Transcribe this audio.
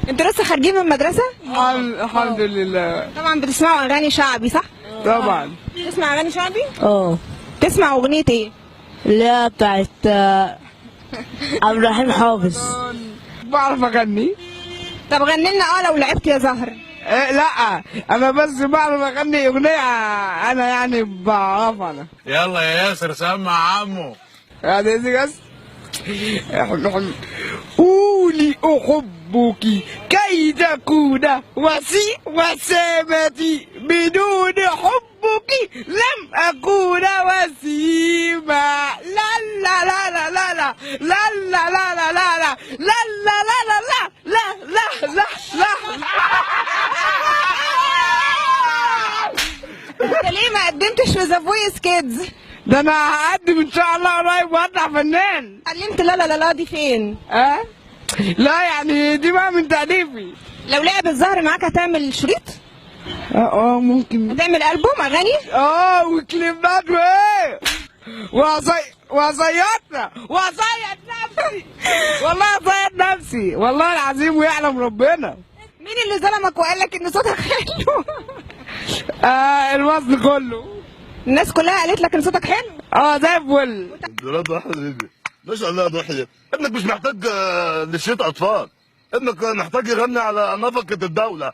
انتوا لسه خارجين من المدرسة؟ الحمد لله. طبعا بتسمعوا اغاني شعبي صح؟ طبعا. تسمع اغاني شعبي؟ اه تسمع اغنية ايه؟ اللي هي بتاعت عبد الرحيم حافظ. بعرف اغني. طب غني لنا لو لعبت يا زهر. إيه لا، انا بس بعرف اغني اغنيه انا يعني بعرفها انا. يلا يا ياسر سمع عمو. يعني بس قولي احبك كي تكون وسيمتي بدون حبك لم اكون وسيما. لا لا لا لا لا لا لا لا لا لا لا لا لا لا لا لا لا لا. انت ليه ما قدمتش في ذا فويس كيدز؟ ده انا هقدم ان شاء الله قريب واطلع فنان. علمت لا لا لا لا دي فين؟ لا يعني دي بقى من تأليفي. لو لعب الزهر معاك هتعمل شريط؟ ممكن. هتعمل ألبوم أغاني؟ وكليبات وايه وصيطنا وصيط نفسي والله صيط نفسي والله العظيم ويعلم ربنا. مين اللي ظلمك وقال لك إن صوتك حلو؟ الوصل كله. الناس كلها قالت لك إن صوتك حلو؟ زي الفل. ولاد واحد ما شاء الله ضحية. ابنك مش محتاج نشيط اطفال، ابنك محتاج يغني على نفقة الدولة.